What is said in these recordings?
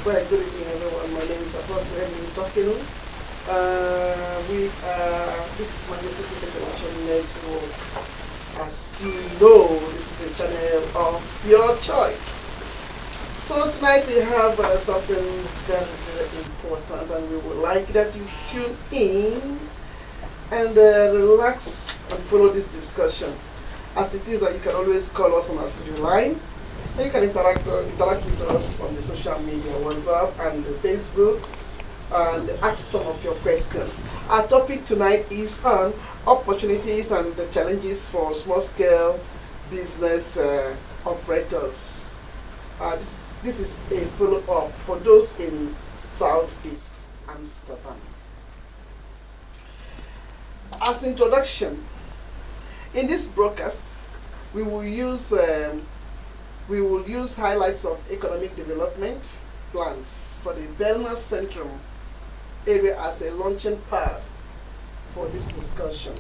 Well, good evening, everyone. My name is Apostle Henry Tokenu. This is Majesty International Network. As you know, this is a channel of your choice. So tonight we have something very, very important, and we would like that you tune in and relax and follow this discussion. As it is that you can always call us on our studio line. And you can interact with us on the social media, WhatsApp and Facebook, and ask some of your questions. Our topic tonight is on opportunities and the challenges for small-scale business operators. This is a follow-up for those in Southeast Amsterdam. As introduction, in this broadcast, we will use highlights of economic development plans for the Bijlmer Centrum area as a launching pad for this discussion.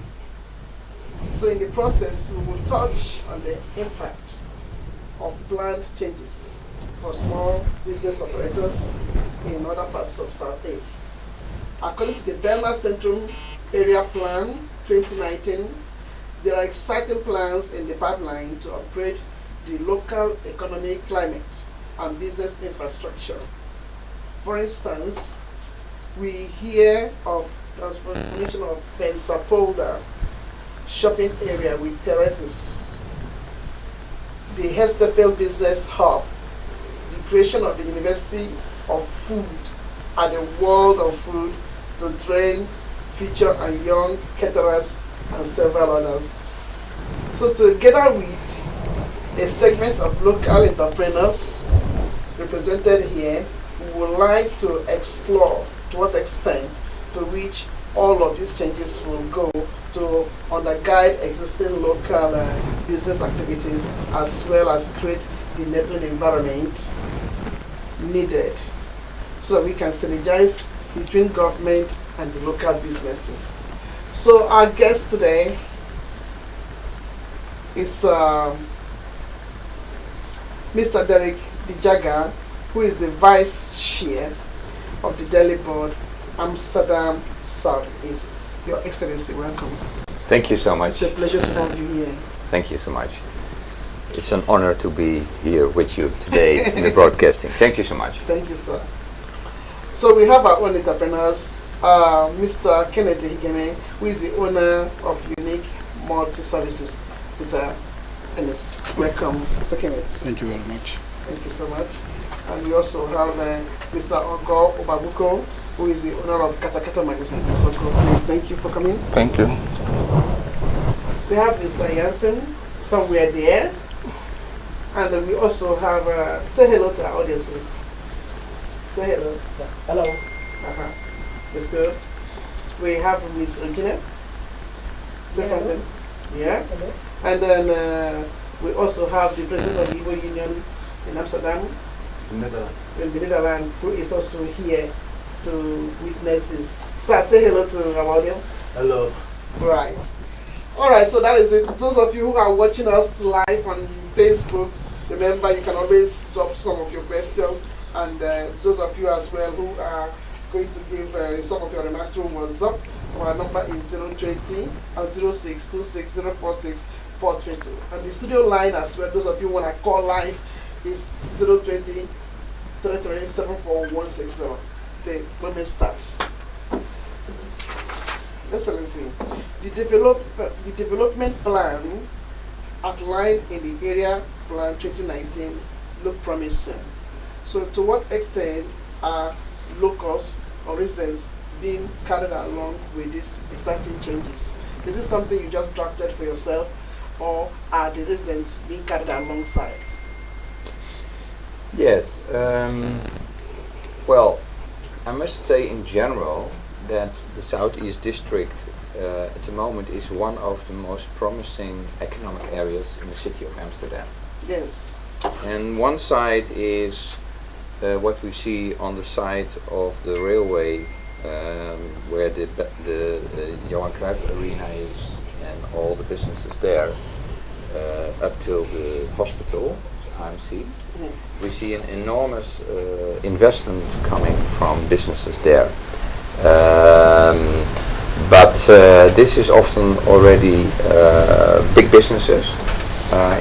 So in the process, we will touch on the impact of planned changes for small business operators in other parts of Southeast. According to the Bijlmer Centrum Area Plan 2019, there are exciting plans in the pipeline to upgrade the local economic climate and business infrastructure. For instance, we hear of transformation of Venser Polder shopping area with terraces, the Heesterveld Business Hub, the creation of the University of Food and the World of Food to train future and young caterers and several others. So together with a segment of local entrepreneurs represented here, we would like to explore to what extent to which all of these changes will go to undergird existing local business activities, as well as create the enabling environment needed so that we can synergize between government and the local businesses. So our guest today is Mr. Derek Dijaga, who is the Vice Chair of the Daily Board, Amsterdam Southeast. Your Excellency, welcome. Thank you so much. It's a pleasure to have you here. Thank you so much. It's an honor to be here with you today in the broadcasting. Thank you so much. Thank you, sir. So we have our own entrepreneurs, Mr. Kennedy Higeme, who is the owner of Unique Multi-Services. Mr. Ennis, welcome, Mr. Kenneth. Thank you very much. Thank you so much. And we also have Mr. Ogo Obabuko, who is the owner of Katakata Magazine. Mr. Ogo, please, thank you for coming. Thank you. We have Mr. Jansen somewhere there. And we also have, say hello to our audience, please. Say hello. Hello. That's good. We have Miss Regina. Say something. Yeah. Hello. And then we also have the president of the Igbo Union in Amsterdam, in the Netherlands, who is also here to witness this. Sir, say hello to our audience. Hello. Right. All right, so that is it. Those of you who are watching us live on Facebook, remember you can always drop some of your questions, and those of you as well who are going to give some of your remarks through WhatsApp. Our number is 020 0626 046 432. And the studio line as well, those of you who want to call live, is 020 3374160. The moment starts. Excellency, the development plan outlined in the Area Plan 2019 look promising. So to what extent are locals or residents being carried along with these exciting changes? Is this something you just drafted for yourself, or are the residents being carried alongside? Yes. Well, I must say in general that the Southeast District at the moment is one of the most promising economic areas in the city of Amsterdam. Yes. And one side is what we see on the side of the railway, where the Johan Cruyff Arena is and all the businesses there, up till the hospital. IMC, we see an enormous investment coming from businesses there. But this is often already big businesses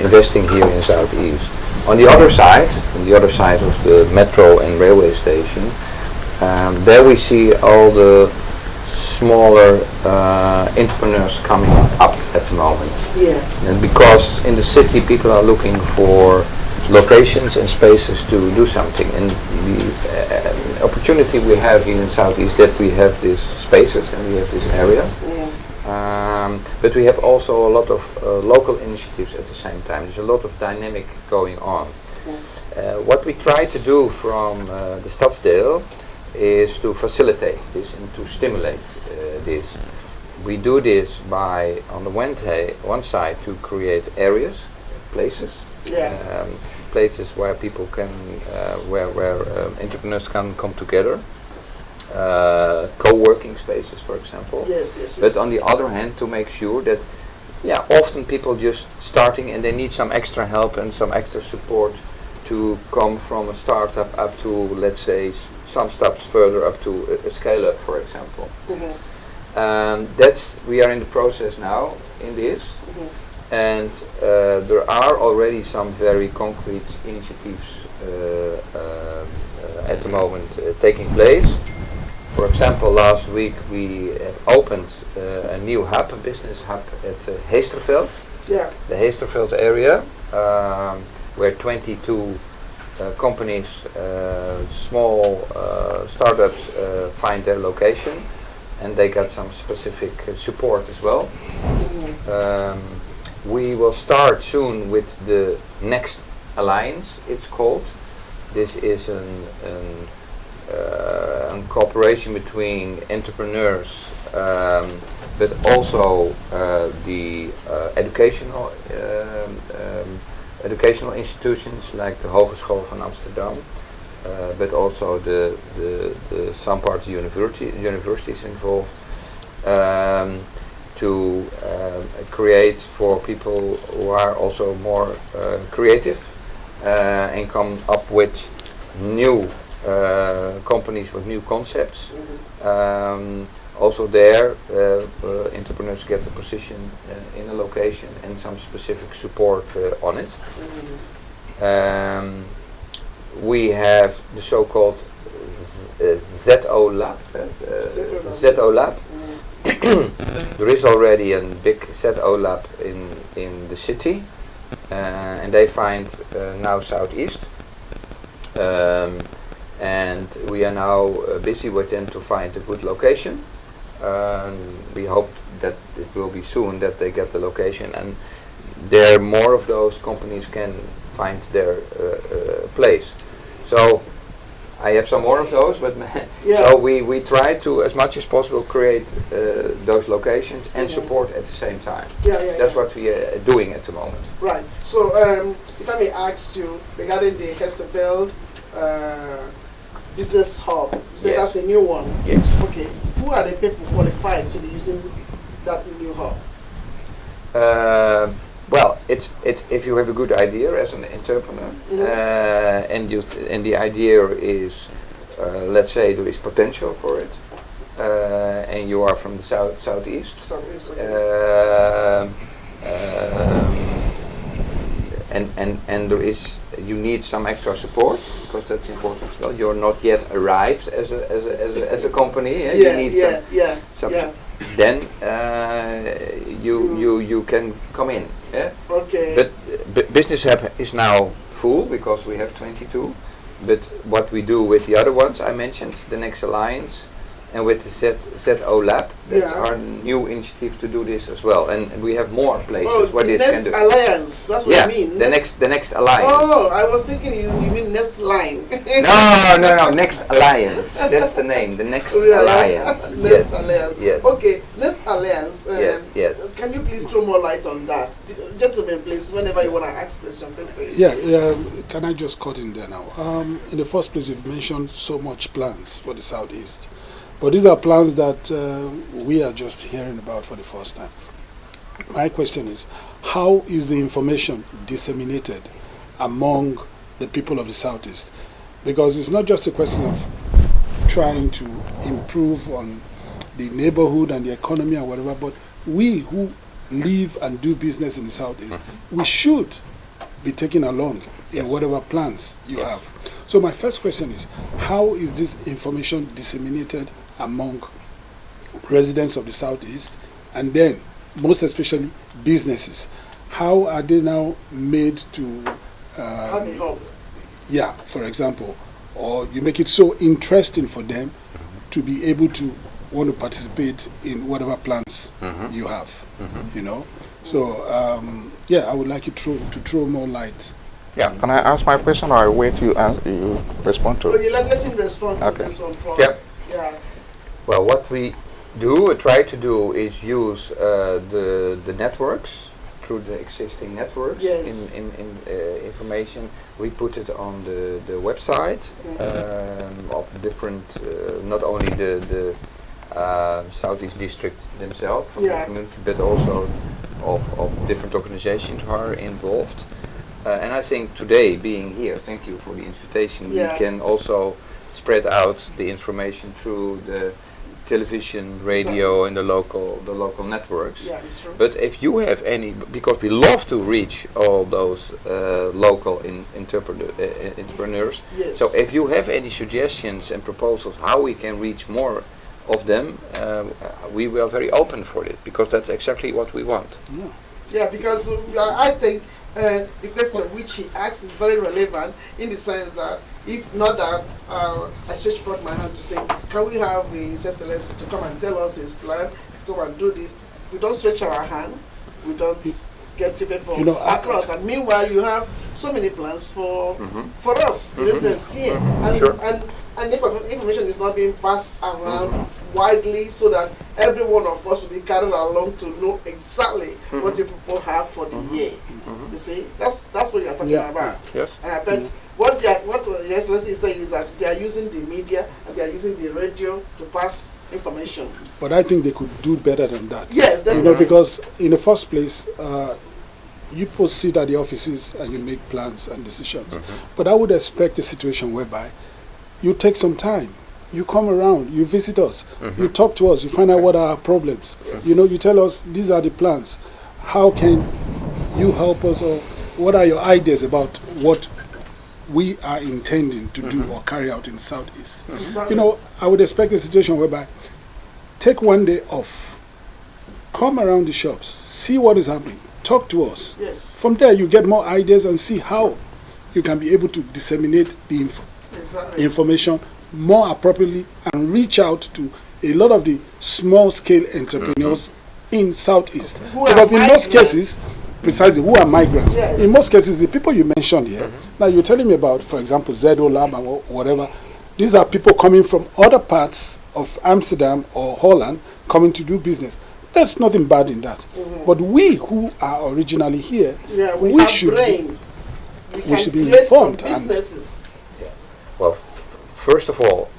investing here in Southeast. On the other side of the metro and railway station, there we see all the smaller entrepreneurs coming up at the moment. Yeah. And because in the city people are looking for locations and spaces to do something, and the opportunity we have here in Southeast that we have these spaces and we have this area, but we have also a lot of local initiatives at the same time. There's a lot of dynamic going on. What we try to do from the Stadsdeel is to facilitate this and to stimulate this. We do this by, on the one side, to create areas, places, places where people can, where entrepreneurs can come together, co-working spaces, for example. Yes. But on the other hand, to make sure that, often people just starting and they need some extra help and some extra support to come from a startup up to, let's say, some steps further up to a scale up, for example. We are in the process now in this, and there are already some very concrete initiatives at the moment taking place. For example, last week we have opened a new hub, a business hub at Heesterveld, the Heesterveld area, where 22 companies, small startups find their location, and they got some specific support as well. We will start soon with the Next Alliance, it's called. This is a cooperation between entrepreneurs, but also the educational institutions like the Hogeschool van Amsterdam, but also the some parts of universities involved, to create for people who are also more creative and come up with new companies with new concepts. Also there, entrepreneurs get a position in a location and some specific support on it. We have the so-called ZO Lab. ZO Lab. There is already a big ZO Lab in the city, and they find now Southeast. And we are now busy with them to find a good location. We hope that it will be soon that they get the location, and there more of those companies can find their place. So I have some more of those, but so we try to, as much as possible, create those locations and support at the same time. That's what we are doing at the moment. Right. So if I may ask you regarding the Heesterveld Business Hub, you said that's a new one. Yes. Okay. Who are the people qualified to be using that new hub? Well, if you have a good idea as an entrepreneur, and the idea is, let's say there is potential for it, and you are from the southeast, and there is, you need some extra support, because that's important as well. You're not yet arrived as a company. You need some. Then you can come in. Okay. But Business Hub is now full because we have 22. But what we do with the other ones I mentioned, the Next Alliance, and with the ZO Lab, that's our new initiative to do this as well. And we have more places where this can do. Next Alliance, that's what you mean. The next Alliance. Oh, I was thinking you mean Next Line. No, Next Alliance. That's the name, the Next Alliance. Next Alliance. Yes. Okay, Next Alliance. Yes. Can you please throw more light on that? Gentlemen, please, whenever you want to ask questions, feel free. Can I just cut in there now? In the first place, you've mentioned so much plans for the Southeast. But these are plans that we are just hearing about for the first time. My question is, how is the information disseminated among the people of the Southeast. Because it's not just a question of trying to improve on the neighborhood and the economy or whatever, but we who live and do business in the Southeast, we should be taken along in whatever plans you have. So my first question is, how is this information disseminated among residents of the Southeast, and then most especially businesses? How are they now made to for example, or you make it so interesting for them to be able to want to participate in whatever plans you have, you know? So, I would like you to throw more light. Yeah, can I ask my question, or I wait you respond to it? Oh, let him respond to this one first. Yeah. Well, what we try to do is use the networks, through the existing networks, in information. We put it on the website of different, not only the Southeast District themselves, from the community, but also of different organizations who are involved. And I think today, being here, thank you for the invitation, we can also spread out the information through the television, radio, and the local networks. Yeah, it's true. But if you have any, because we love to reach all those local entrepreneurs, so if you have any suggestions and proposals how we can reach more of them, we are very open for it, because that's exactly what we want. Yeah, because I think the question which he asked is very relevant, in the sense that if not that I stretch forth my hand to say, can we have His Excellency to come and tell us his plan, to come and do this? If we don't stretch our hand, we don't get to people across. And meanwhile, you have so many plans for us, in essence, here. And the information is not being passed around widely, so that every one of us will be carried along to know exactly what the people have for the year. You see, that's what you're talking about. Yes. But what Your Excellency is saying is that they are using the media and they are using the radio to pass information. But I think they could do better than that. Yes, definitely. You know, because in the first place, you people sit at the offices and you make plans and decisions. But I would expect a situation whereby you take some time, you come around, you visit us, you talk to us, you find out what are our problems. You know, you tell us these are the plans. How can you help us, or what are your ideas about what we are intending to do or carry out in the Southeast? You know, I would expect a situation whereby take one day off, come around the shops, see what is happening, talk to us. From there you get more ideas and see how you can be able to disseminate the information more appropriately and reach out to a lot of the small-scale entrepreneurs in Southeast. Because in most cases, precisely, who are migrants? In most cases, the people you mentioned here, now you're telling me about, for example, Zedo Lab or whatever, these are people coming from other parts of Amsterdam or Holland coming to do business. There's nothing bad in that. But we who are originally here, we should be informed. Well, first of all,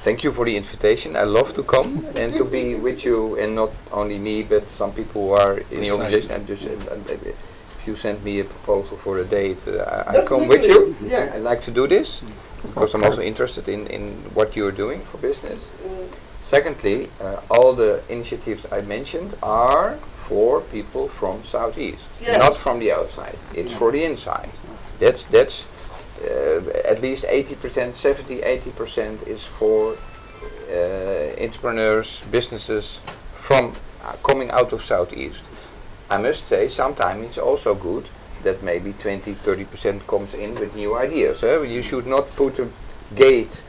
thank you for the invitation. I love to come and to be with you, and not only me, but some people who are in the organization. And just, if you send me a proposal for a date, I come with you. I like to do this because I'm also interested in what you're doing for business. Secondly, all the initiatives I mentioned are for people from Southeast, not from the outside. It's for the inside. That's at least 80%, 70-80% is for entrepreneurs, businesses from coming out of Southeast. I must say, sometimes it's also good that maybe 20-30% comes in with new ideas. You should not put a gate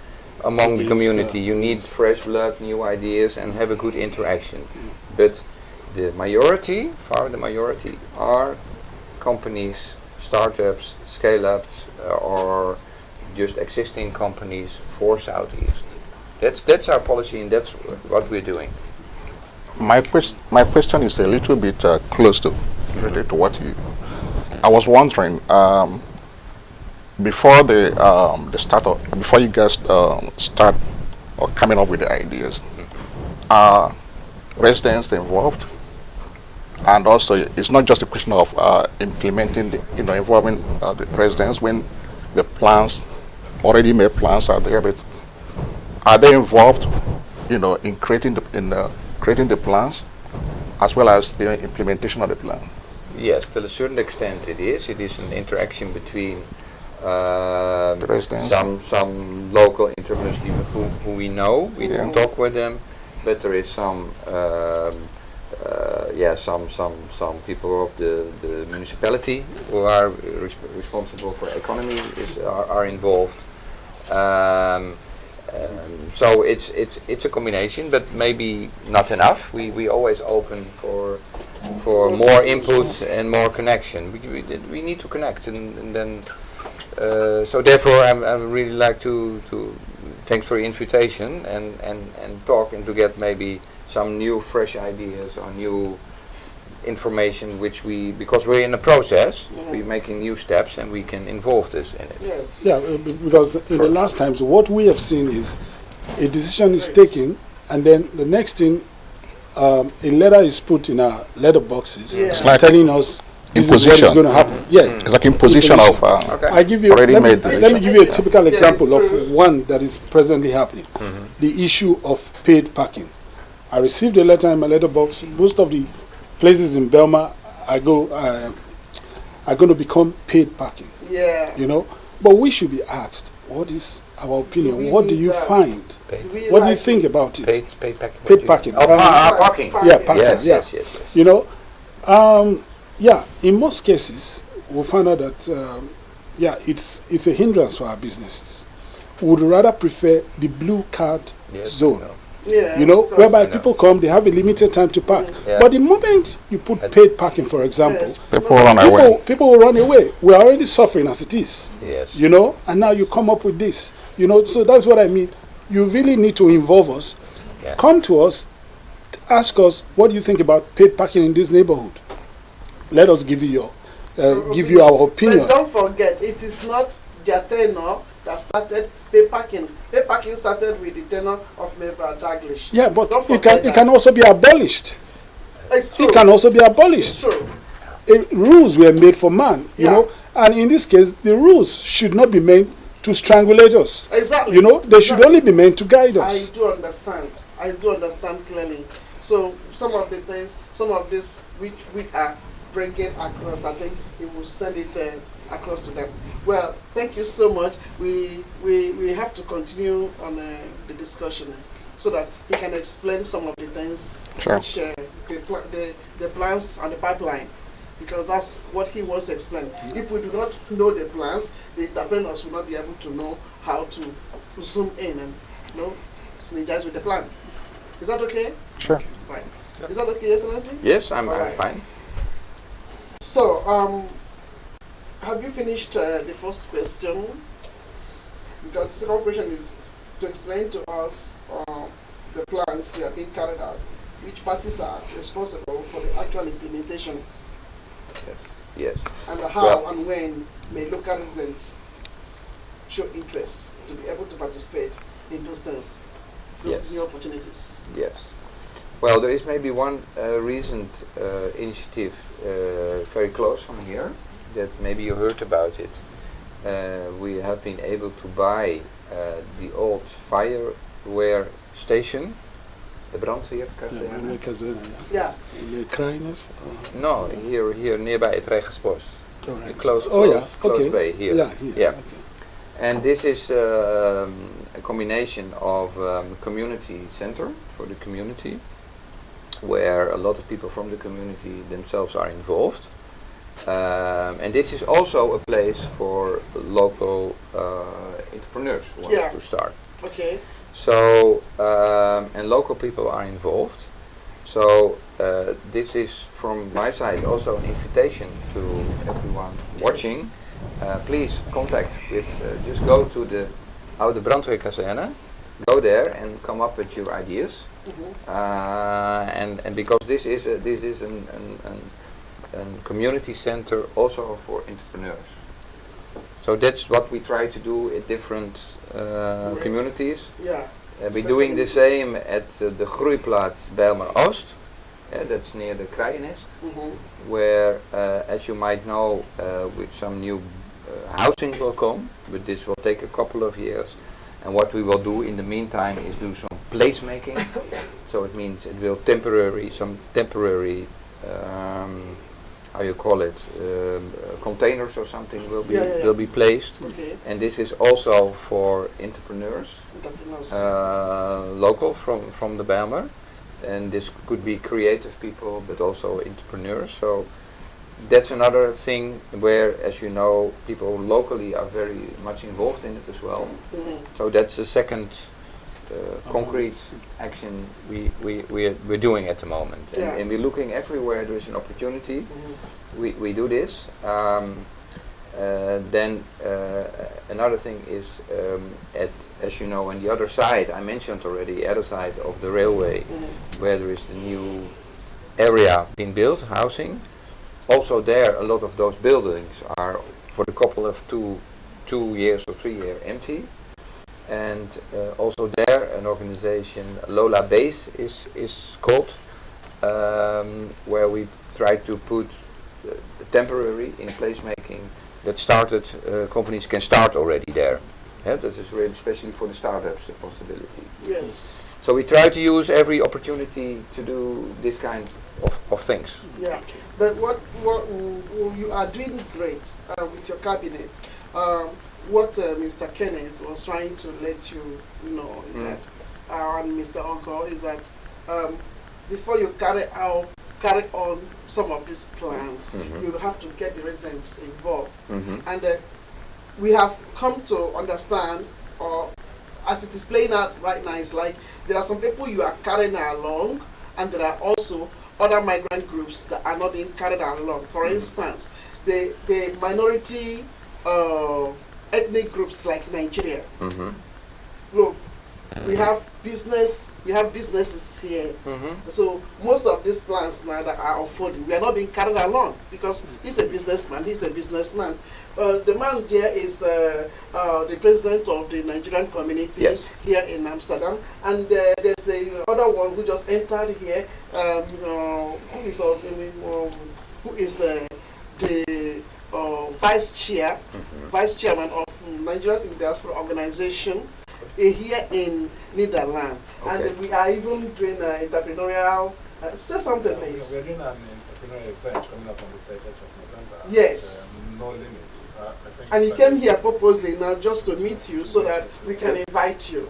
among the community. You need fresh blood, new ideas, and have a good interaction. But the majority, far the majority, are companies, startups, scale-ups, or just existing companies for Southeast. That's our policy, and that's what we're doing. My question is a little bit close to related to what you. I was wondering, before the start of, before you guys start or coming up with the ideas, are residents involved? And also, it's not just a question of implementing, involving the residents when the plans, already made plans are there, but are they involved, in creating the plans as well as the implementation of the plan? Yes, to a certain extent it is. It is an interaction between The residents. some local entrepreneurs who we know. We Yeah. don't talk with them, but there is some people of the municipality who are responsible for economy are involved. So it's a combination, but maybe not enough. We always open for more input and more connection. We need to connect, and then so therefore I really like to thanks for the invitation and talk and to get maybe some new fresh ideas or new information because we're in a process, we're making new steps and we can involve this in it. Yes. Yeah, because in the last times, what we have seen is a decision is taken, and then the next thing, a letter is put in our letter boxes, Yeah. It's like telling us this is what is imposition. going to happen. Yeah, It's like imposition of Okay. I give you. already Let me, made let me give you a typical Yes, example sir. of one that is presently happening. The issue of paid parking. I received a letter in my letterbox. Most of the places in Bijlmer are going to become paid parking. Yeah. But we should be asked, what is our opinion? we What do need you that? find? Paid- we What do you like think it? about it? Paid parking. Paid parking. Oh, parking. Yeah, parking. Yes, yeah. yes. Yeah, in most cases, we'll find out that, it's a hindrance for our businesses. We would rather prefer the blue card Yes, zone. no. Yeah. because- Whereby people come, they have a limited time to park. Yeah. But the moment you put paid parking, for example, Yes. people run away. people will run away. We're already suffering as it is. Yes. And now you come up with this. So that's what I mean. You really need to involve us. Yeah. Come to us, ask us, what do you think about paid parking in this neighborhood? Let us give you our opinion. But don't forget, it is not their tenure that started pay parking. Pay parking started with the tenure of Member Daglish. Yeah, but Don't it forget can that. also be abolished. It's true. It can also be It's abolished. true. Rules were made for man, Yeah. and in this case, the rules should not be made to strangulate us. Exactly. They should only be meant to guide I us. do understand clearly. So some of the things, some of this which we are bringing across, I think he will send it across to them. Well, thank you so much. We have to continue on the discussion so that he can explain some of the things, Sure. which, the plans on the pipeline, because that's what he wants to explain. If we do not know the plans, the entrepreneurs will not be able to know how to zoom in and synergize with the plan. Is that okay? Sure. Right. Is that okay, Excellency? Yes, I'm Alright. fine. So, have you finished the first question? Because the second question is to explain to us the plans that are being carried out, which parties are responsible for the actual implementation, Yes. and how Well- and when may local residents show interest to be able to participate in those things, those Yes. new opportunities. Yes. Well, there is maybe one recent initiative very close from here that maybe you heard about it. We have been able to buy the old fireware station, the brandweerkazerne. Yeah. The Kreiners. No, here nearby at Regensbos. Close Okay. by here. Yeah, here. Yeah. Okay. And this is a combination of community center for the community, where a lot of people from the community themselves are involved. And this is also a place for local entrepreneurs who want Yeah. to start. Okay. So, and local people are involved. So, this is from my side also an invitation to everyone watching. Please contact with, just go to the Oude Brandweerkazerne, go there and come up with your ideas. And because this is a community center also for entrepreneurs. So that's what we try to do at different communities. Yeah. We're doing the same at the Groeiplaats Bijlmer Oost, that's near the Kraaiennest, Mhm. where, as you might know, with some new housing will come, but this will take a couple of years. And what we will do in the meantime is do some placemaking. So it means it will some temporary, how you call it, containers or something will be placed. Okay. And this is also for entrepreneurs, local from the Bijlmer. And this could be creative people, but also entrepreneurs. So that's another thing where, as you know, people locally are very much involved in it as well. Mhm. So that's the second concrete action we're doing at the moment. Yeah. And we're looking everywhere there is an opportunity. Mhm. We do this. Then another thing is, as you know, on the other side, I mentioned already, the other side of the railway, Mhm. where there is the new area being built, housing. Also there, a lot of those buildings are for the couple of 2 years or 3 years empty. And also there, an organization, Lola Base is called, where we try to put temporary in placemaking that started, companies can start already there. Yeah, that is really especially for the startups a possibility. Yes. So we try to use every opportunity to do this kind of things. Yeah. But what you are doing great with your cabinet. What Mr. Kenneth was trying to let you know is that, and Mr. Ogo, is that before you carry on some of these plans, you have to get the residents involved. And we have come to understand, or as it is playing out right now, it's like there are some people you are carrying along, and there are also other migrant groups that are not being carried along. For instance, the minority ethnic groups like Nigeria. Look, we have businesses here. So most of these plans now that are unfolding, we are not being carried along because he's a businessman. The man here is the president of the Nigerian community here in Amsterdam, and there's the other one who just entered here, who is the vice chairman of Nigerians in Diaspora Organization here in Netherlands. Okay. And we are even doing entrepreneurial. Say something, please. We're doing an entrepreneurial event coming up on the 30th of November. Yes. No limit. And he came here purposely now just to meet you so that we can invite you,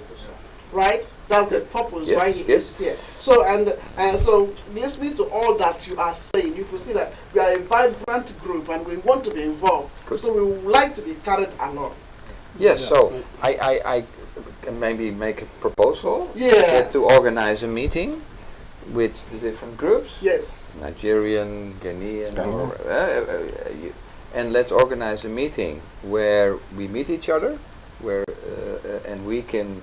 right? That's the purpose why he is here. So and so listening to all that you are saying, you can see that we are a vibrant group and we want to be involved. Good. So we would like to be carried along. Yes, so I can maybe make a proposal Yeah. to organize a meeting with the different groups. Yes. Nigerian, Ghanaian, and let's organize a meeting where we meet each other, where and we can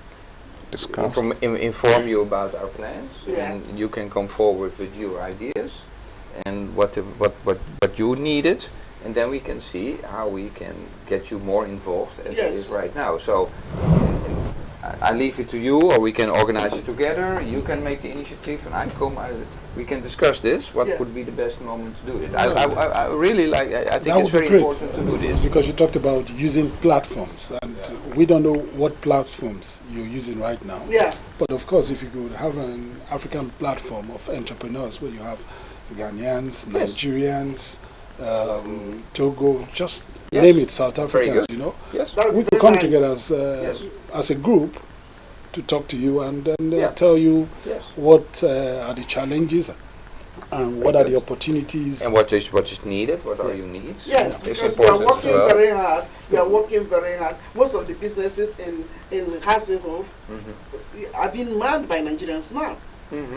Discuss. inform you about our plans, Yeah. and you can come forward with your ideas and what you needed, and then we can see how we can get you more involved as it is right now. So I leave it to you, or we can organize it together. You can make the initiative, and we can discuss this. What would be the best moment to do it? I really like. I think it's very important to do this because you talked about using platforms, and we don't know what platforms you're using right now. Yeah. But of course, if you could have an African platform of entrepreneurs where you have Ghanaians, Nigerians, Togo, just name it, South Africans, you know. Yes. We could come together as a group to talk to you and then tell you what are the challenges and what are the opportunities. And what is needed, what are your needs. Yes, It's because we are important working as well. very hard. We are working very hard. Most of the businesses in Heesterveld are being manned by Nigerians now.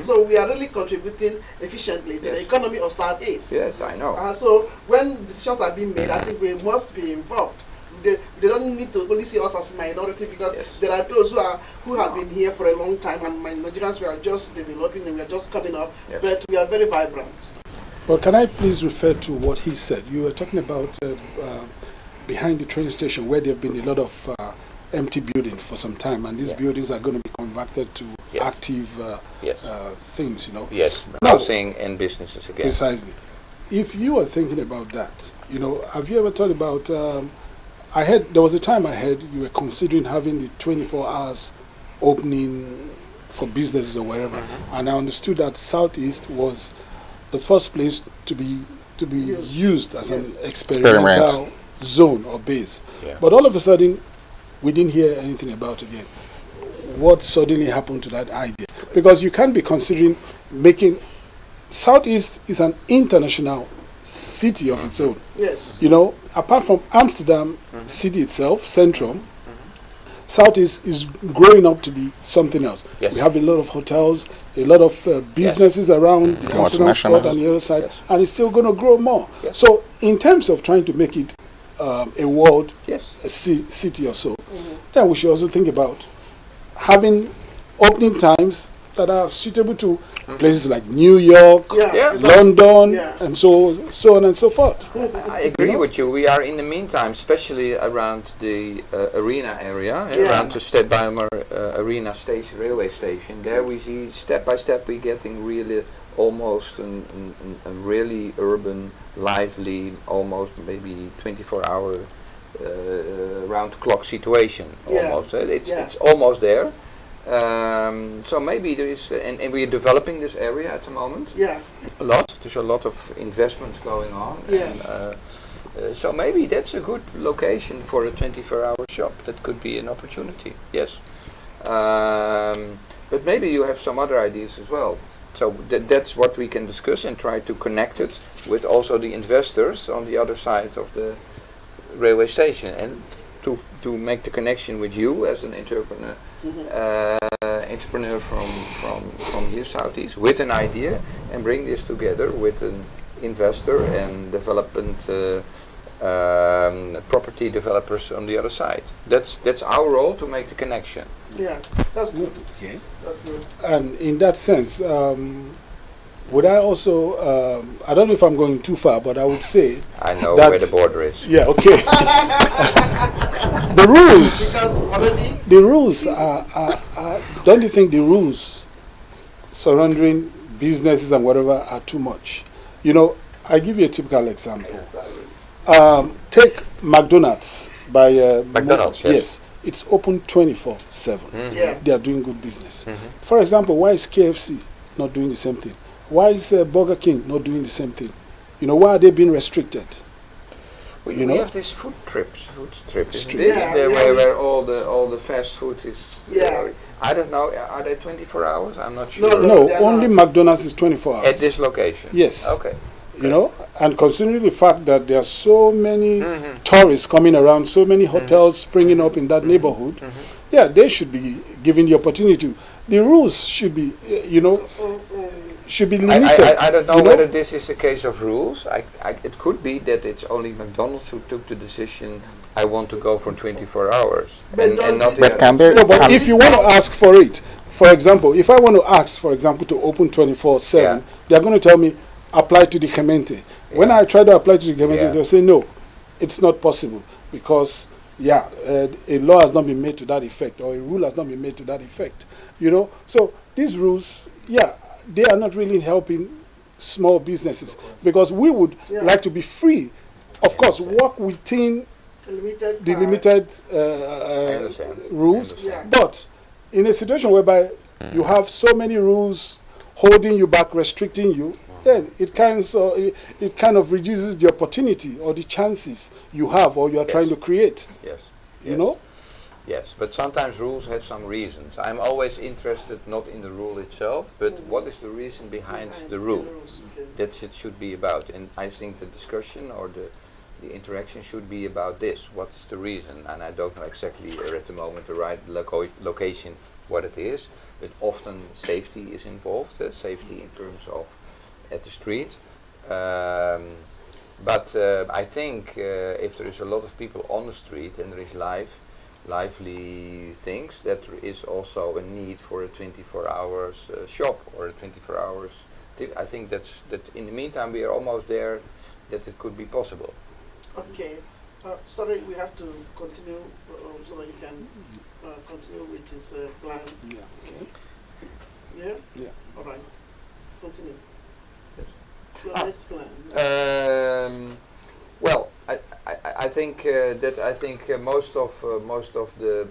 So we are really contributing efficiently to the economy of Southeast. Yes, I know. So when decisions are being made, I think we must be involved. They don't need to only see us as a minority, because there are those who have been here for a long time, and Nigerians, we are just developing and we are just coming up, but we are very vibrant. Well, can I please refer to what he said? You were talking about behind the train station where there have been a lot of empty buildings for some time, and these buildings are going to be converted to Yes. active Yes. things, you know. Yes. No. Housing and businesses again. Precisely. If you are thinking about that, you know, have you ever thought about? There was a time I heard you were considering having the 24 hours opening for businesses or wherever, and I understood that Southeast was the first place to be used as an experimental zone or base. Yeah. But all of a sudden, we didn't hear anything about it again. What suddenly happened to that idea? Because you can't be considering making Southeast is an international city of its own. Yes. You know, apart from Amsterdam city itself, Centrum, Southeast is growing up to be something else. Yes. We have a lot of hotels, a lot of businesses around the Amsterdam spot on the other side, and it's still going to grow more. Yes. So, in terms of trying to make it a world, Yes. a city or so, then we should also think about having opening times that are suitable to places like New York, Yeah. London, Yeah. and so on and so forth. I agree with you. We are in the meantime, especially around the arena area, around the Bijlmer Arena station, railway station. There we see step by step we're getting really almost a really urban, lively, almost maybe 24-hour round-the-clock situation. Almost, it's almost there. So maybe there is, and we're developing this area at the moment. Yeah. A lot. There's a lot of investments going on. Yeah. And, so maybe that's a good location for a 24-hour shop. That could be an opportunity. Yes. But maybe you have some other ideas as well. So that's what we can discuss and try to connect it with also the investors on the other side of the railway station, and to make the connection with you as an entrepreneur. Entrepreneur from here Southeast with an idea, and bring this together with an investor and development property developers on the other side. That's our role, to make the connection. Yeah, that's good. Okay. That's good. And in that sense, would I also, I don't know if I'm going too far, but I would say I know that where the border is. Yeah, okay. The rules. Because already. The rules are, don't you think the rules surrounding businesses and whatever are too much? You know, I give you a typical example. Take McDonald's by McDonald's, yes. It's open 24/7. Yeah. They are doing good business. For example, why is KFC not doing the same thing? Why is Burger King not doing the same thing? You know, why are they being restricted? We You know? have this food strips. Yeah, Where all the fast food is. Yeah. I don't know. Are they 24 hours? I'm not sure. No, they're only not. McDonald's is 24 hours. At this location. Yes. Okay. You know, and considering the fact that there are so many tourists coming around, so many hotels springing up in that neighborhood, yeah, they should be given the opportunity. The rules should be, should be limited. I don't know, you whether this is a case of rules. It could be that it's only McDonald's who took the decision, I want to go for 24 hours. But And does not it- the But other. can they? No, but can- if you want to ask for it, for example, if I want to ask, for example, to open 24/7, Yeah. they're going to tell me, apply to the Gemeente. When I try to apply to the Gemeente, Yeah. they'll say, no, it's not possible because, a law has not been made to that effect, or a rule has not been made to that effect. You know, so these rules, they are not really helping small businesses, because we would like to be free. Of course, work within Limited. the time. limited I understand. rules, Yeah. but in a situation whereby you have so many rules holding you back, restricting you, then it kind of reduces the opportunity or the chances you have or you are trying to create. Yes. You know? Yes, but sometimes rules have some reasons. I'm always interested not in the rule itself, but what is the reason behind the rule? Okay. That's it should be about. And I think the discussion or the interaction should be about this. What's the reason? And I don't know exactly at the moment the right location what it is, but often safety is involved, safety in terms of at the street. But I think if there is a lot of people on the street and there is lively things, that there is also a need for a 24 hours shop or a 24 hours I think that in the meantime we are almost there, that it could be possible. Okay. Sorry, we have to continue so that you can continue with his plan. Yeah. Okay. Yeah? Yeah. All right. Continue. Yes. Your next plan. Well, I think most of the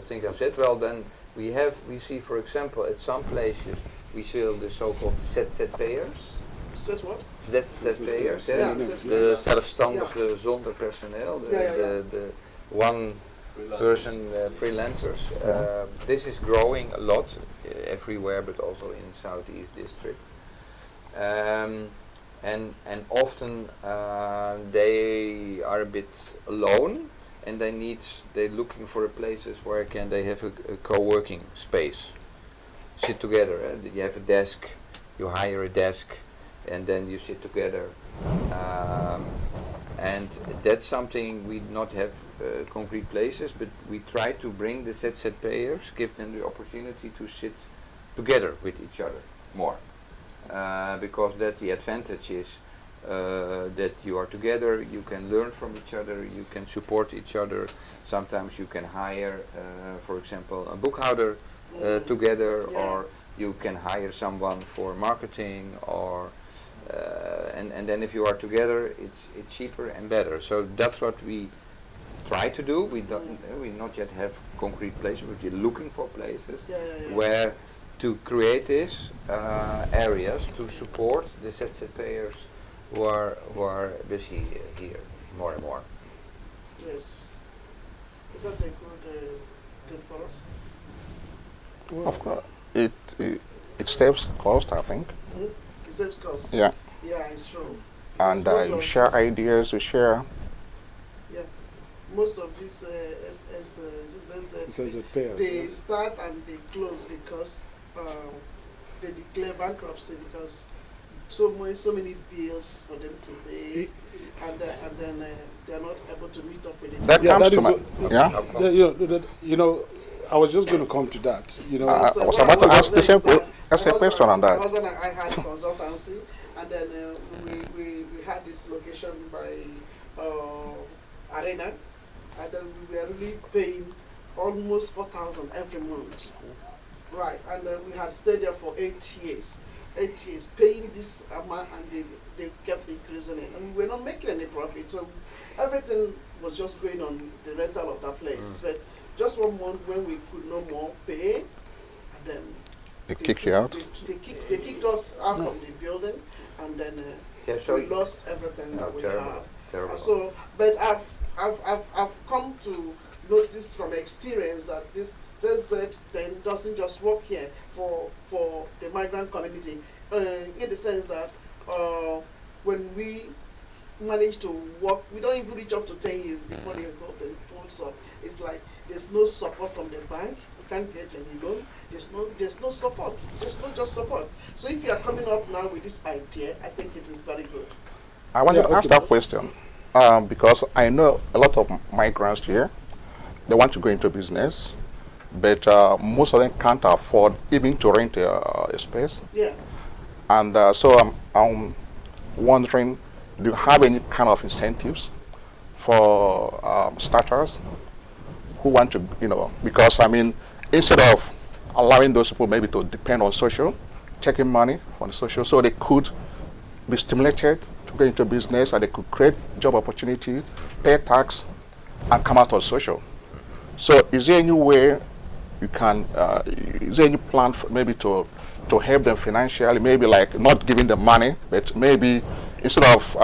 things I've said. Well, then we see, for example, at some places we see the so-called ZZP'ers. Set what? ZZP'ers, Ja, de zelfstandige zonder personeel, de one person freelancers. This is growing a lot everywhere, but also in Southeast district. And often they are a bit alone, and they're looking for places where they have a co-working space, sit together. You have a desk, you hire a desk, and then you sit together. And that's something we not have concrete places, but we try to bring the ZZP'ers, give them the opportunity to sit together with each other more. Because the advantage is that you are together, you can learn from each other, you can support each other. Sometimes you can hire, for example, a boekhouder together, or you can hire someone for marketing, or and then if you are together, it's cheaper and better. So that's what we try to do. We not yet have concrete places, but we're looking for places where to create these areas to support the ZZP'ers who are busy here more and more. Yes. Is that a good tip for us? Well, Of course, it saves cost, I think. It saves cost. Yeah, Yeah, it's true. and Because most you of share this- ideas, you share. Yeah. Most of these ZZP'ers. they start and they close because they declare bankruptcy because so many bills for them to pay, and then they're not able to meet up with it. That Yeah, comes that to is my, what- yeah. You know, I was just going to come to that. You know, I was what about to was ask the saying same is that ask a my question on husband- that. My husband and I had consultancy, and then we had this location by Arena, and then we were really paying almost 4,000 every month. Right, and we had stayed there for 8 years. 8 years paying this amount, and they kept increasing it, and we were not making any profit. So everything was just going on the rental of that place. But just 1 month when we could no more pay, and then They kick you out. They kicked us out from the building, and then So we lost everything that we had. terrible. So, but I've come to notice from experience that this ZZ then doesn't just work here for the migrant community, in the sense that when we manage to work, we don't even reach up to 10 years before the whole thing folds up. It's like there's no support from the bank. We can't get any loan. There's no support. There's no just support. So if you are coming up now with this idea, I think it is very good. I wanted Yeah, to ask okay. that question because I know a lot of migrants here. They want to go into business, but most of them can't afford even to rent a space. Yeah. And so I'm wondering, do you have any kind of incentives for starters who want to, because I mean, instead of allowing those people maybe to depend on social, taking money from the social, so they could be stimulated to go into business, and they could create job opportunity, pay tax, and come out of social. So is there any way you can, is there any plan for maybe to help them financially, maybe like not giving them money, but maybe instead of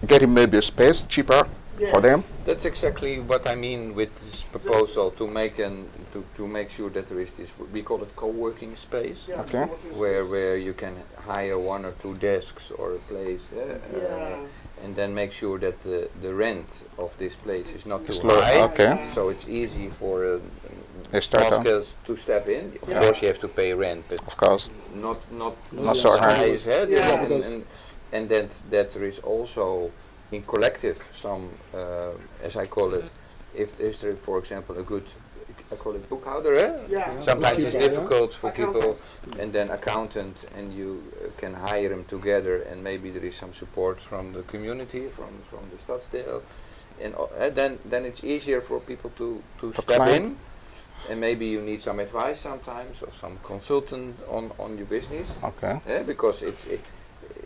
getting maybe a space cheaper for them? That's exactly what I mean with this proposal, to make sure that there is this, we call it co-working space, Yeah. Okay. working where space. you can hire 1 or 2 desks or a place, and then make sure that the rent of this place is not too It's low, high, okay. so it's easy for A starter, small-scales to step in. Of Yeah. course you have to pay rent, but of course. not so high. as high, Yeah. and that there is also in collective some, as I call it, if there, for example, a good, I call it boekhouder, Yeah. sometimes it's Bookkeeper, difficult for people, Accountant. and then accountant, and you can hire them together, and maybe there is some support from the community, from the Stadsdeel, and then it's easier for people to step climb. in, and maybe you need some advice sometimes or some consultant on your business. Okay. Because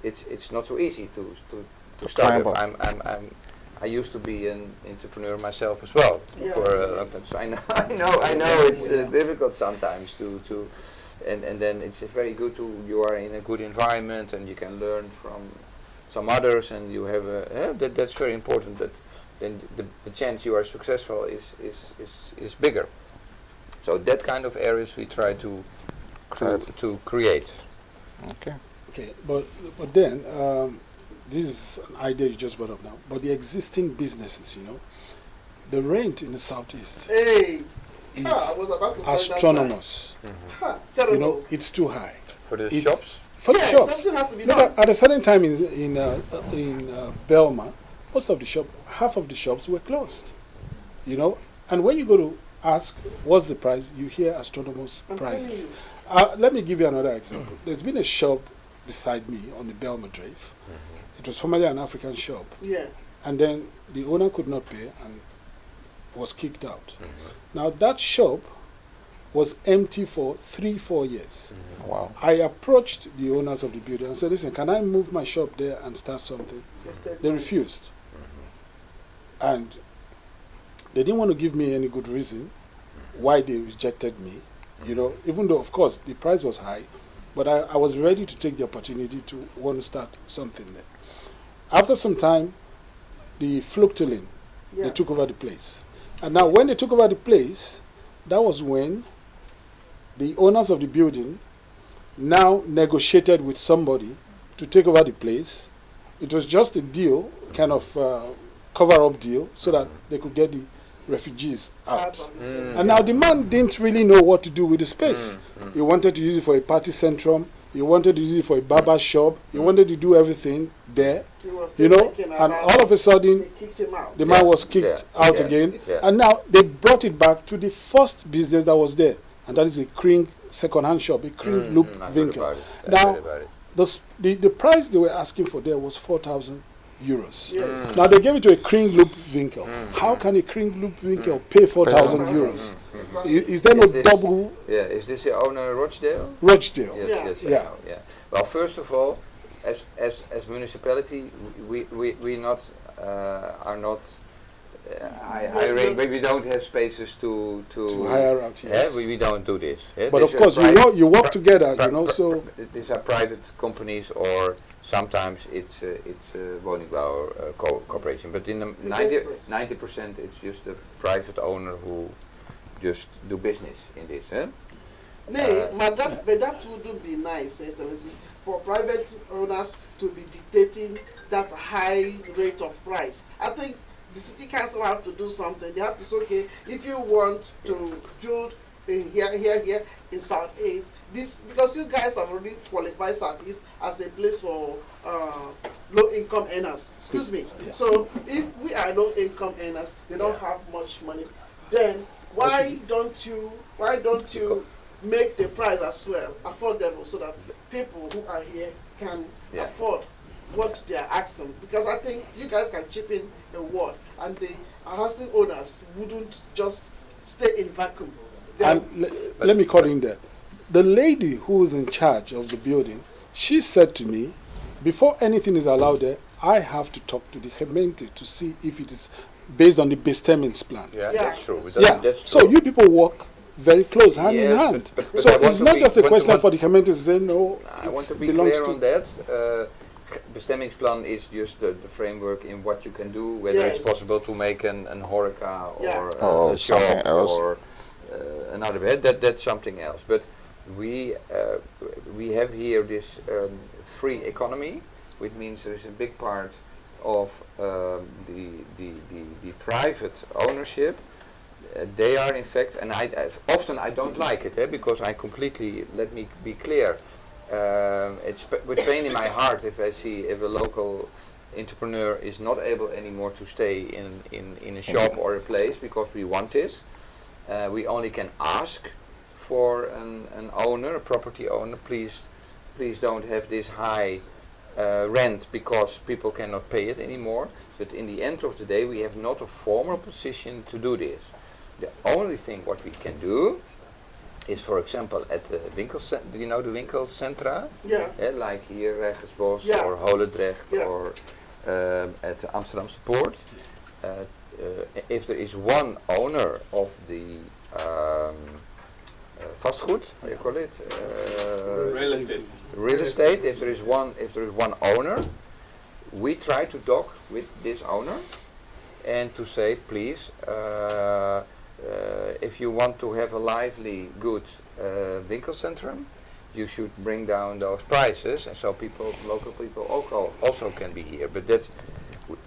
it's not so easy to start up. I used to be an entrepreneur myself as well. Yeah. For a long time, so I know it's difficult sometimes to and then it's very good you are in a good environment and you can learn from some others, and you have that's very important, that then the chance you are successful is bigger. So that kind of areas we try to create. Okay. Okay, but then this is an idea you just brought up now. But the existing businesses, the rent in the southeast Hey, is I was about to tell astronomous. Terrible. It's too high. For the It's shops? For the shops. Something has to be No, done. but at a certain time in Bijlmer, most of the half of the shops were closed. And when you go to ask what's the price, you hear astronomous I'm prices. telling you. Let me give you another example. There's been a shop beside me on the Bijlmer Drive. It was formerly an African shop, Yeah. and then the owner could not pay and was kicked out. Now that shop was empty for 3-4 years. Wow. I approached the owners of the building and said, listen, can I move my shop there and start something? They refused. And they didn't want to give me any good reason why they rejected me, even though, of course, the price was high, but I was ready to take the opportunity to want to start something there. After some time, the Fluktelin, they took over the place. And now when they took over the place, that was when the owners of the building now negotiated with somebody to take over the place. It was just a deal, kind of cover-up deal, so that they could get the refugees out. And now the man didn't really know what to do with the space. He wanted to use it for a party centrum. He wanted to use it for a barber shop. He wanted to do everything there. He was still thinking And about all of a sudden, they kicked him out. the man was kicked out again. And now they brought it back to the first business that was there. And that is a Kring second-hand shop, a Kring Loop Winkel. Now, the price they were asking for there was 4,000 euros. Yes. Now they gave it to a Kring Loop Winkel. How can a Kring Loop Winkel pay 4,000 euros? Is there no double? Yeah, is this the owner Rochdale? Rochdale. Yes, Yeah. yes, yeah. Well, first of all, as municipality, we not are not hiring. We don't have spaces to hire out. Yes. we don't do this. But These of are course, you work together, So these are private companies, or sometimes it's woningbouw corporation. But in the 90%, it's just the private owner who just do business in this. Nay, but that wouldn't be nice, Excellency, for private owners to be dictating that high rate of price. I think the city council have to do something. They have to say, okay, if you want to build in here in Southeast, this, because you guys have already qualified Southeast as a place for low-income earners. Excuse me. Yeah. So if we are low-income earners, they don't have much money. Then why don't you make the price as well affordable, so that people who are here can afford what they are asking? Because I think you guys can chip in a word, and the housing owners wouldn't just stay in vacuum. And let me cut in there. The lady who is in charge of the building, she said to me, before anything is allowed there, I have to talk to the Gemeente to see if it is based on the Bestemmings's plan. Yeah. That's true. That's So true. you people work very close, hand in Yes, hand. but So I want it's to not be- just a want- question want- for the Gemeente to say no. I want to be belongs clear to on that. Bestemmingsplan is just the framework in what you can do, whether it's Yes. possible to make an horeca or Or a shop something else. or another bed. That's something else. But we have here this free economy, which means there is a big part of the private ownership. They are in fact, and often I don't like it, because I completely, let me be clear, it's with pain in my heart if I see if a local entrepreneur is not able anymore to stay in a shop or a place because we want this. We only can ask for an owner, a property owner, please don't have this high rent because people cannot pay it anymore. But in the end of the day, we have not a formal position to do this. The only thing what we can do is, for example, at the winkel, do you know the winkel centra? Yeah. Like here, Regensbos Yeah. or Holendrecht Yeah. or at the Amsterdamse Poort. If there is one owner of the vastgoed, how you call it? Real estate. Real estate. If there is one owner, we try to talk with this owner and to say, please, if you want to have a lively, good winkelcentrum, you should bring down those prices, and so local people also can be here. But that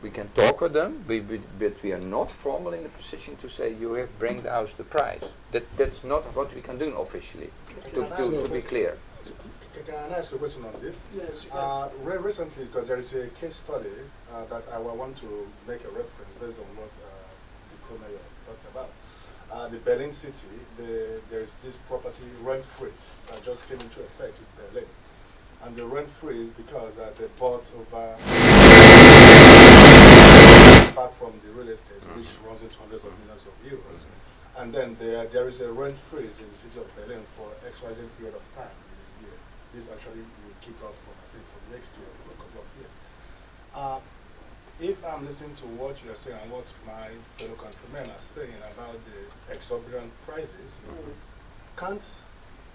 we can talk with them, but we are not formally in a position to say you have bring down the price. That's not what we can do officially. To be clear. Can I ask a question on this? Yes, you can. Recently, because there is a case study that I want to make a reference based on what the Premier talked about. The Berlin city, there is this property rent freeze that just came into effect in Berlin. And the rent freeze because they bought over back from the real estate, which runs into hundreds of millions of euros. And then there is a rent freeze in the city of Berlin for XYZ period of time in a year. This actually will kick off from, I think, from next year for a couple of years. If I'm listening to what you are saying and what my fellow countrymen are saying about the exorbitant prices,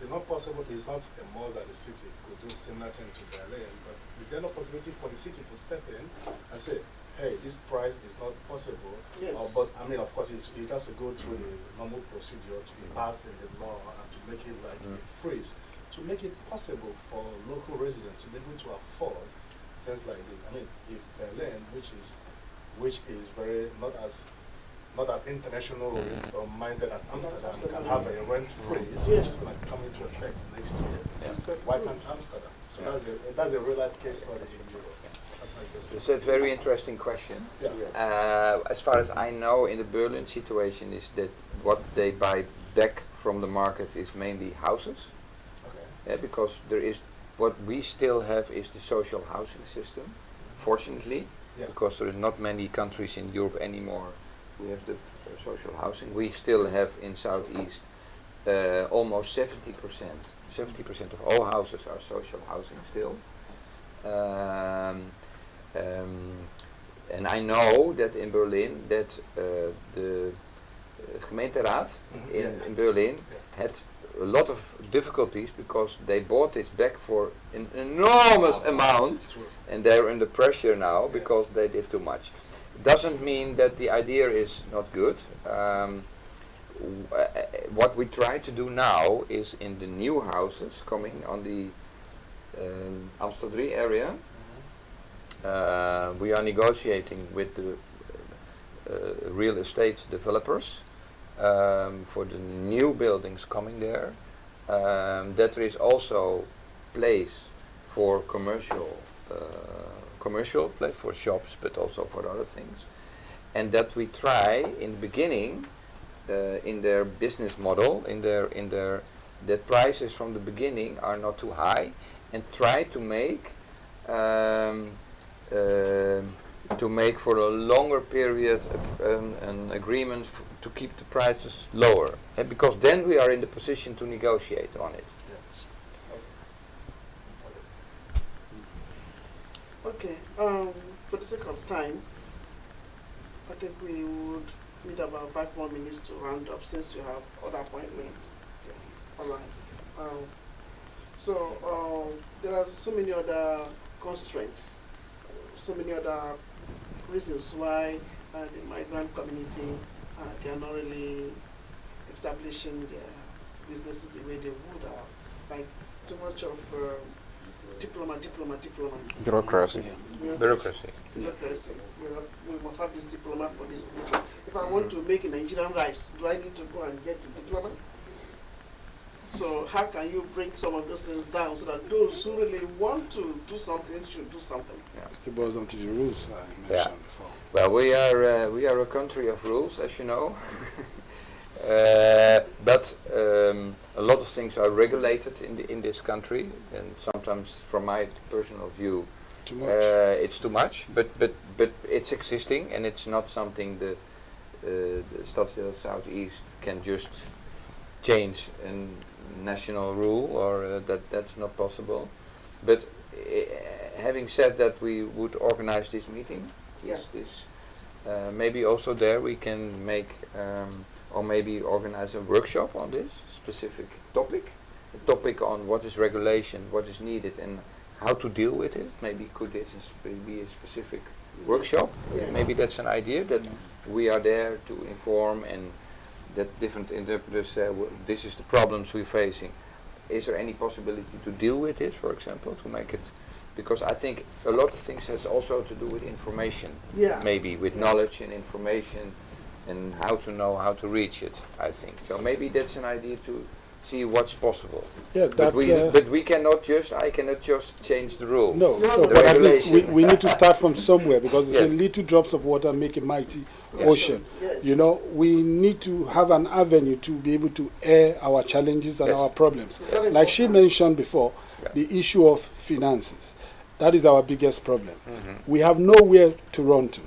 it's not possible, it's not a must that the city could do similar thing to Berlin, but is there no possibility for the city to step in and say, hey, this price is not possible, Yes. but I mean, of course, it has to go through the normal procedure to be passed in the law and to make it like a freeze, to make it possible for local residents to be able to afford things like this. I mean, if Berlin, which is very not as international or minded as Amsterdam, can have a rent freeze, which is going to come into effect next year, why can't Amsterdam? So that's a real life case study in Europe. That's my question. It's a very interesting question. Yeah. As far as I know, in the Berlin situation is that what they buy back from the market is mainly houses. Okay. Because there is, what we still have is the social housing system, fortunately, because there is not many countries in Europe anymore who have the social housing. We still have in Southeast almost 70%. 70% of all houses are social housing still. And I know that in Berlin that the gemeenteraad in Berlin had a lot of difficulties because they bought it back for an enormous amount, and they're under pressure now because they did too much. Doesn't mean that the idea is not good. What we try to do now is in the new houses coming on the Amsterdam area, we are negotiating with the real estate developers for the new buildings coming there, that there is also place for commercial place for shops, but also for other things, and that we try in the beginning in their business model, in their that prices from the beginning are not too high, and try to make for a longer period an agreement to keep the prices lower, and because then we are in the position to negotiate on it. Okay, for the sake of time, I think we would need about 5 more minutes to round up since you have other appointments. Yes. All right. So there are so many other constraints, so many other reasons why the migrant community they are not really establishing their businesses the way they would have, like too much of diploma. Bureaucracy. Bureaucracy. Bureaucracy. We must have this diploma for this. If I want to make a Nigerian rice, do I need to go and get a diploma? So how can you bring some of those things down so that those who really want to do something should do something? Yeah. It still boils down to the rules I mentioned before. Well, we are a country of rules, as you know. But a lot of things are regulated in this country, and sometimes, from my personal view, Too much. it's too much. But it's existing, and it's not something the Stadsdeel Southeast can just change a national rule, or that's not possible. But having said that, we would organize this meeting. Yeah. Maybe also there we can make, or maybe organize a workshop on this specific topic. A topic on what is regulation, what is needed, and how to deal with it. Maybe could this be a specific workshop? Yeah. Maybe that's an idea that we are there to inform, and that different interpreters say, this is the problems we're facing. Is there any possibility to deal with it, for example, to make it? Because I think a lot of things has also to do with information. Yeah. Maybe with knowledge and information, and how to know how to reach it, I think. So maybe that's an idea to see what's possible. Yeah, But we cannot just, I cannot just change the rule. No, No, but at least regulation. we need to start from somewhere, because it's Yes. a little drops of water make a mighty Yes. ocean. Yes. You know, we need to have an avenue to be able to air our challenges and Yes. our problems. It's very Like she important. mentioned before, Yeah. the issue of finances. That is our biggest problem. Mhm. We have nowhere to run to.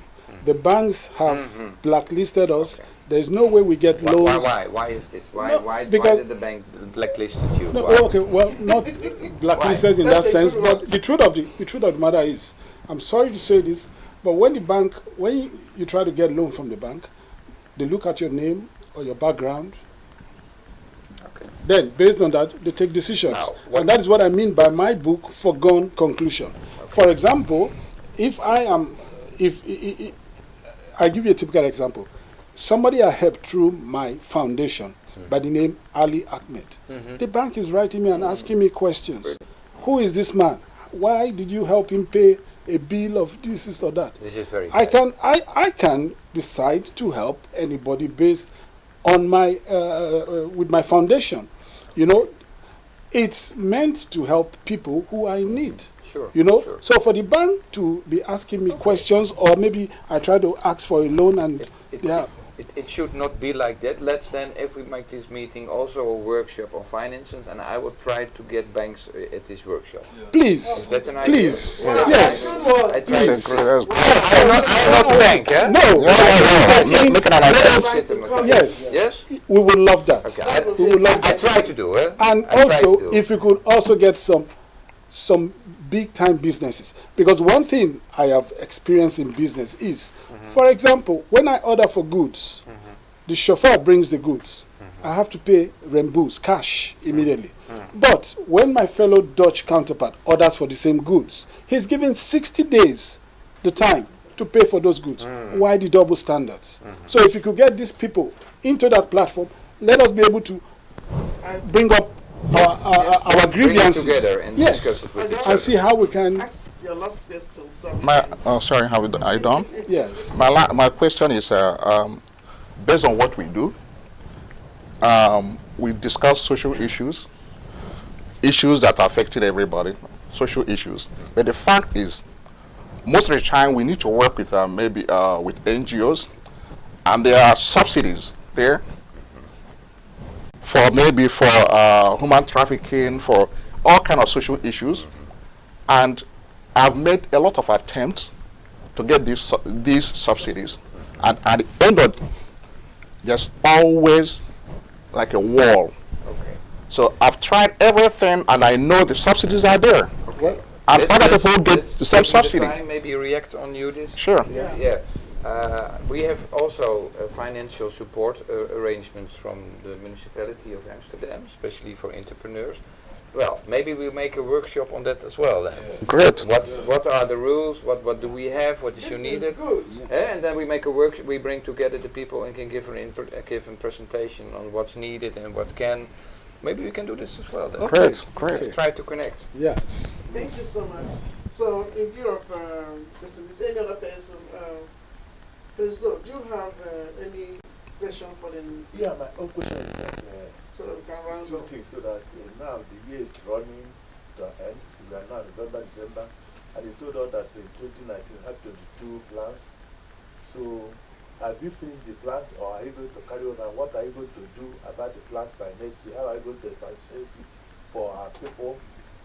The banks have Mhm. blacklisted us. Okay. There's no way we get loans. Why is this? Why No, why because- did the bank blacklisted you? No, Why? okay, well, not blacklisted in that That's a sense, good but one. the truth of the matter is, I'm sorry to say this, but when you try to get loan from the bank, they look at your name or your background. Okay. Then, based on that, they take decisions. Now, what- And that is what I mean by my book, Foregone Conclusion. For example, if I am, if I give you a typical example. Somebody I helped through my foundation by the name Ali Ahmed. Mhm. The bank is writing me and asking me questions. Who is this man? Why did you help him pay a bill of this or that? This is very I bad. I can decide to help anybody based on my with my foundation. You know, it's meant to help people who are in need. Sure. You know, sure. so for the bank to be asking me questions, or maybe I try to ask for a loan and yeah. It should not be like that. Let's then, if we make this meeting also a workshop on finances, and I will try to get banks at this workshop. Please, Is that an idea? please, Wow, yes. good one. I try Please. to. That's great. I'm not the bank, eh? No, Make it an idea. Yes. Yes? we would love that. Okay. We would love I that. try to do, eh? And I try also, to do. if we could also get some big time businesses, because one thing I have experienced in business is, for example, when I order for goods, the chauffeur brings the goods. I have to pay remboursed cash immediately. But when my fellow Dutch counterpart orders for the same goods, he's given 60 days the time to pay for those goods. Why the double standards? So if you could get these people into that platform, let us be able to bring up our Bring it grievances. together and Yes, discuss it with each and other. see how we can. Ask your last question. Stop. Sorry, how are you done? Yes. My question is, based on what we do, we discuss social issues that are affecting everybody, social issues. But the fact is, most of the time we need to work with maybe with NGOs, and there are subsidies there for maybe for human trafficking, for all kind of social issues, and I've made a lot of attempts to get these subsidies, and at the end of it, there's always like a wall. Okay. So I've tried everything, and I know the subsidies are there, Okay. and Let's- other let's- people get let's the same take the subsidy. time, maybe react on you this. Sure. Yeah. We have also financial support arrangements from the municipality of Amsterdam, especially for entrepreneurs. Well, maybe we'll make a workshop on that as well then. Great. What are the rules? What do we have? What is This is needed? good. And then we make a we bring together the people and can give a presentation on what's needed and what can. Maybe we can do this as well then. Okay. Great, great. Try to connect. Yes. Thank you so much. So, in view of is any other person, President, do you have any question for the Yeah, my own question is that so that we can round two up? things. So that now the year is running to an end. We are now November, December, and you told us that in 2019 you had 22 plans. So have you finished the plans, or are you going to carry on? And what are you going to do about the plans by next year? How are you going to substantiate it for our people,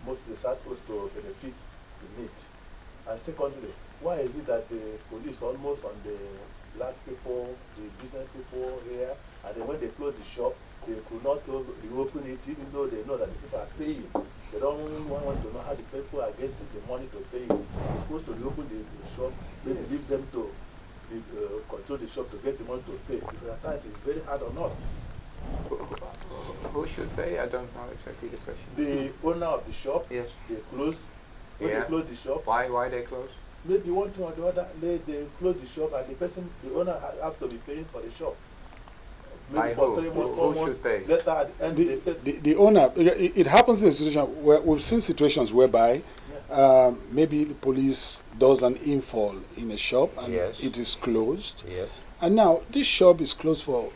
most of the Southwest, to benefit the need? And secondly, why is it that the police almost on the black people, the business people here, and then when they close the shop, they could not reopen it even though they know that the people are paying. They don't want to know how the people are getting the money to pay you. You're supposed to reopen the shop, maybe leave them to control the shop to get the money to pay. Because at times it's very hard on us. Who should pay? I don't know exactly the question. The owner of the shop, Yes. they close. When they close the shop, Why they close? maybe one thing or the other, they close the shop and the owner have to be paying for the shop. Maybe By for who? 3 months, Who 4 months. should pay? Later at the end, they said, The owner, it happens in a situation where we've seen situations whereby maybe the police does an infall in a shop and Yes. it is closed. Yes. And now this shop is closed for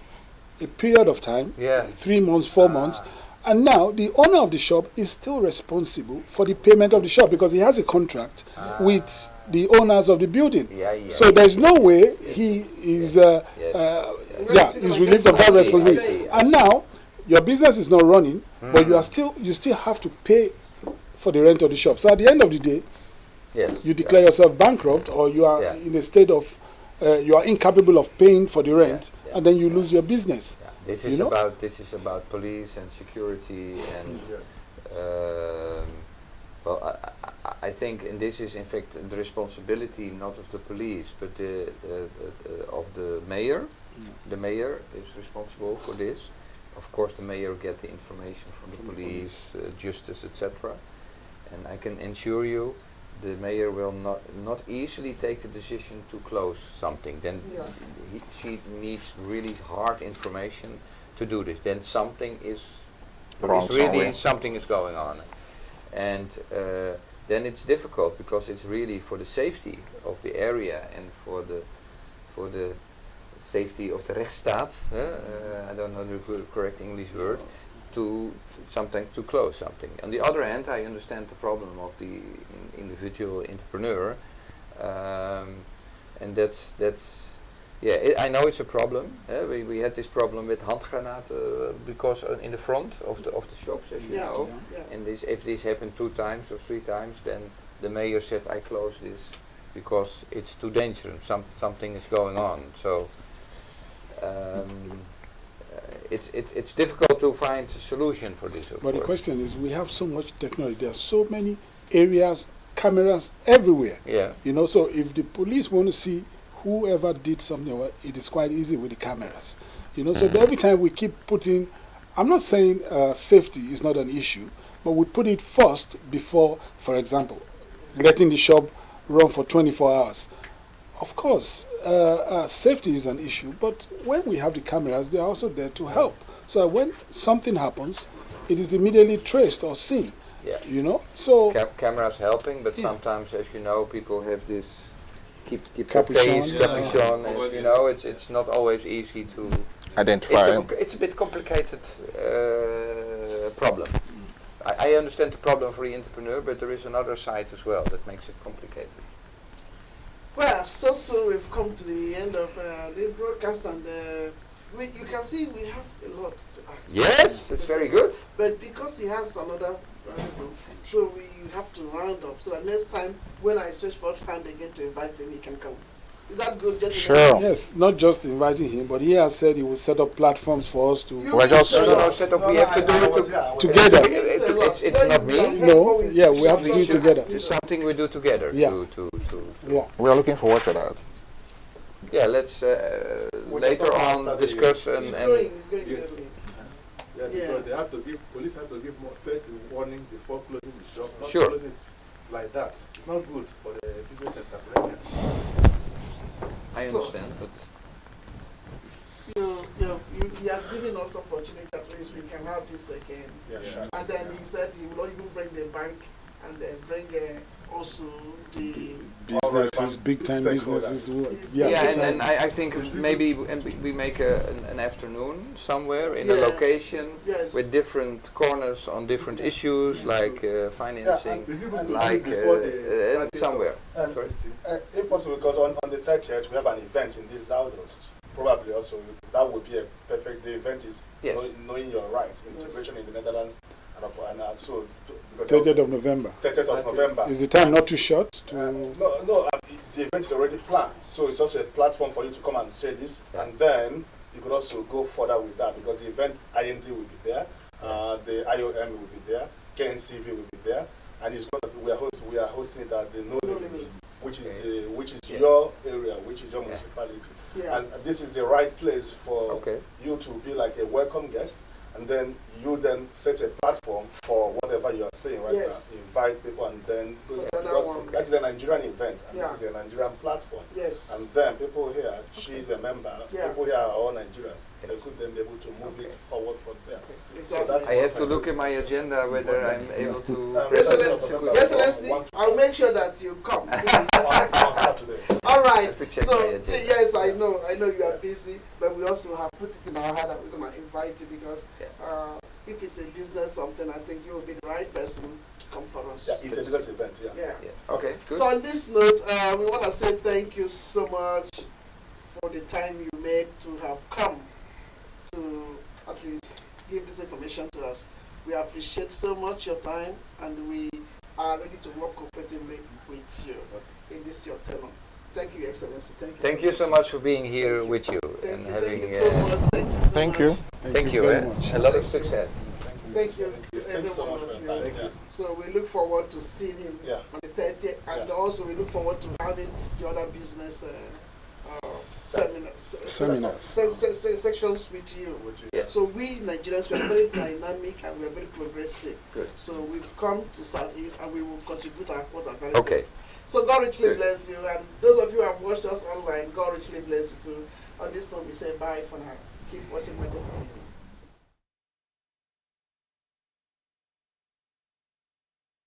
a period of time, Yeah. 3 months, 4 months. And now the owner of the shop is still responsible for the payment of the shop because he has a contract with the owners of the building. Yeah. So there's no way he is, he's relieved of that responsibility. And now your business is not running, but you still have to pay for the rent of the shop. So at the end of the day, Yes. you declare yourself bankrupt, or you are in a state of you are incapable of paying for the rent, and then you lose your business. Yeah. This is about police and security and well, I think, and this is in fact the responsibility not of the police but of the mayor. The mayor is responsible for this. Of course, the mayor gets the information from the police, justice, etc. And I can assure you, the mayor will not easily take the decision to close something. Then she needs really hard information to do this. Then something is Wrong something is going on, and then it's difficult because it's really for the safety of the area and for the safety of the rechtsstaat. I don't know the correct English word. To close something. On the other hand, I understand the problem of the individual entrepreneur, and that's I know it's a problem. We had this problem with handgranaten because in the front of the shops, as you know. And if this happened 2 times or 3 times, then the mayor said, "I close this because it's too dangerous. Something is going on." So. It's difficult to find a solution for this, of But course. the question is, we have so much technology. There are so many areas, cameras everywhere. Yeah. So if the police want to see whoever did something, well, it is quite easy with the cameras. So every time we keep putting, I'm not saying safety is not an issue, but we put it first before, for example, letting the shop run for 24 hours. Of course, safety is an issue, but when we have the cameras, they are also there to help. So when something happens, it is immediately traced or seen. Yeah. So cameras helping, but sometimes, as you know, people have this keep Capuchon, face, capuchon, and it's not always easy to identify. It's a bit complicated problem. I understand the problem for the entrepreneur, but there is another side as well that makes it complicated. Well, so soon we've come to the end of the broadcast, and you can see we have a lot to ask. Yes, it's very good. But because he has another reason, so we have to round up, so that next time when I stretch forth hand again to invite him, he can come. Is that good, gentlemen? Sure. yes, not just inviting him, but he has said he will set up platforms for us to We're just- Set up. We have to do it together. It's not me. No, yeah, we have to do it together. It's something we do together. Yeah. Yeah. We are looking forward to that. Let's later on discuss and He's going Yes. gently. Yeah, because police have to give more first warning before closing the shop. Not Sure. close it like that. It's not good for the business entrepreneur. I So, understand, but he has given us opportunity, at least we can have this again. Yeah, sure. And then he said he will not even bring the bank, and then bring also the Businesses, big time businesses. and I think maybe we make an afternoon somewhere in a location Yes. with different corners on different issues like financing, like somewhere. And Sorry. if possible, because on the 30th we have an event in this Southeast. Probably also that would be a perfect. The event is Yes. knowing your rights, integration in the Netherlands, and so 30th of November. 30th of November. Is the time not too short? No, the event is already planned. So it's also a platform for you to come and say this. And then you could also go further with that because the event IND will be there, the IOM will be there, KNCV will be there, and it's going to be, we are hosting it at the No Limits, which is your area, which is your municipality. Yeah. And this is the right place for you to be like a welcome guest. And then you then set a platform for whatever you are saying right now. Invite people and then because that is a Nigerian event and this is a Nigerian platform. Yes. And then people here, she's a member, people here are all Nigerians. They could then be able to move it forward from there. Exactly. So I have to look at my agenda whether I'm able to. Excellency, I'll make sure that you come. All right. So yes, I know you are busy, but we also have put it in our head that we're going to invite you because if it's a business something, I think you'll be the right person to come for us. Yeah, it's a business event. Yeah. Okay. Good. So on this note, we want to say thank you so much for the time you made to have come to at least give this information to us. We appreciate so much your time, and we are ready to work cooperatively with you in this your tenure. Thank you, Excellency. Thank you so much for being here with you and having. Thank you so much. Thank you. Thank you very much. A lot of success. Thank you to every one of you. So we look forward to seeing him on the 30th, and also we look forward to having the other business sections with you. So we Nigerians, we are very dynamic and we are very progressive. Good. So we've come to Southeast and we will contribute our quota very well. So God richly bless you, and those of you who have watched us online, God richly bless you too. On this note, we say bye for now. Keep watching Majesty TV.